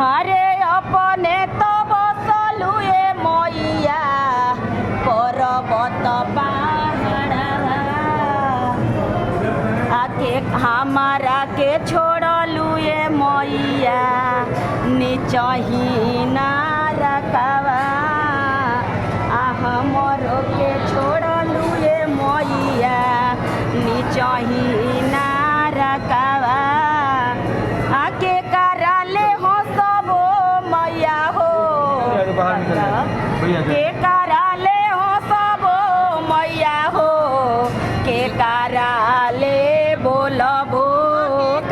हरे अपने तो बसलु ए मैया पर्वत पहाड़ आके हमारा के छोड़लु ए मैया निचही ना रखवा हमरो के छोड़लु ए मैया निचही ना रखवा आके कराले हो सबो मैया हो के कराले हो सबो मैया हो के कराले बोलबो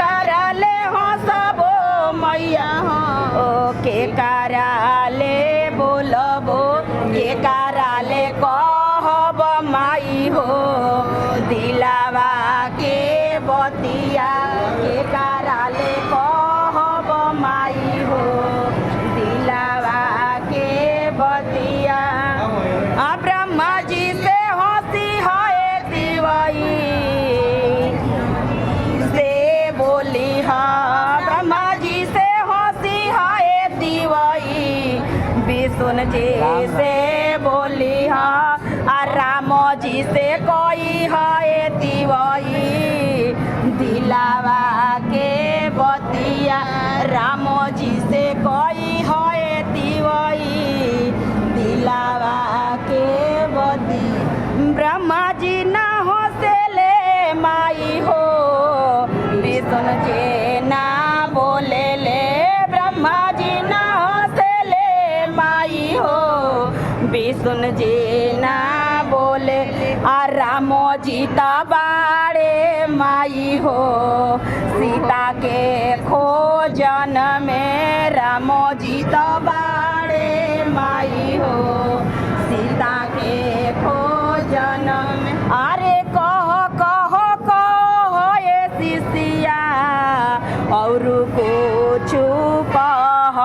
कराले हो सबो मैया हो के कराले बोलबो के कराले कहब माई हो दिलावा के बतिया के कराले कहब माई हो दिलावा के बतिया ब्रह्मा जी से हंसी है दिवाई से बोली हा ब्रह्मा जी से हंसी है दिवाई विष्णु जी से बोली हा राम जी से कोई है दिवाई दिलावा के बतिया राम जी से कोई है दिवाई दिलावा के बती ब्रह्मा जी ना हंसले माई हो विष्णु जी ना बोले ले ब्रह्मा जी ना हंसले माई हो विष्णु जी ना बोले राम जी बाड़े माई हो सीता के खोजन में राम जी बाड़े माई हो सीता के खोजन में अरे कह ये शिष्या और कुछ कह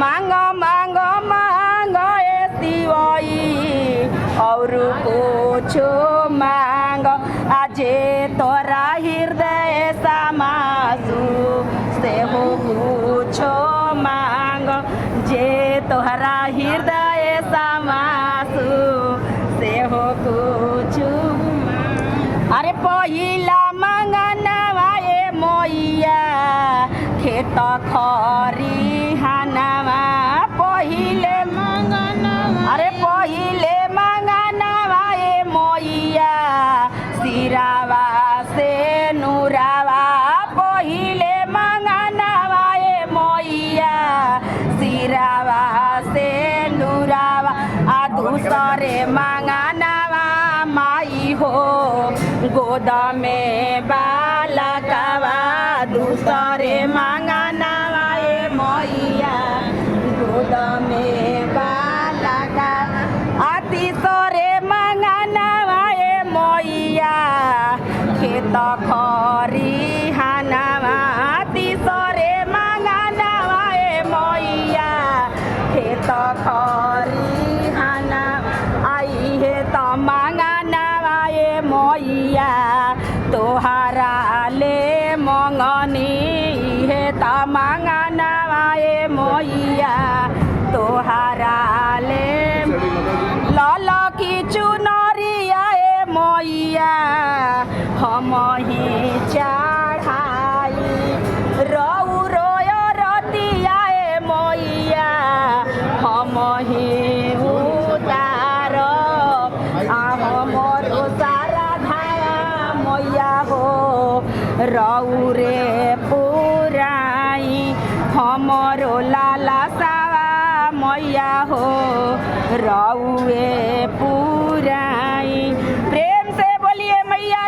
मांग मांग मांग ये शिवई और कुछ मांग आजे तोरा हृदय समासु से हो कुछ मांग जे तोहरा हृदय समासु से हो कुछ अरे पहिला मंगनवा ए मैया खेत खरी हनवा पहिले मंगनवा अरे पहिले मंगनवा ए मैया सिरावा से नूरावा पहिले मंगनवा ए मैया सिरावा से नूरावा आ दूसरे मंगनवा माई हो गोद में बालकवा दूसरे मंगनवा ए मैया गोद में बालका तीसरे मंगनवा ए मैया खेत खरी हनवा तीसरे मंगनवा ए मैया खेत खरी हनवा आई है तो मंगनवा ए मैया तोहरा ले मंगनी है तो मंगनवा ए मैया तोहरा ले लाल की चुनरिया ए मैया हम ही चढ़ाई रऊ रोय रतिया ए मैया हम ही उतार हमर सारा धाया मैया हो रऊ रे पुराई हमरो लाला सावा मैया हो रउए पुराई प्रेम से बोलिए मैया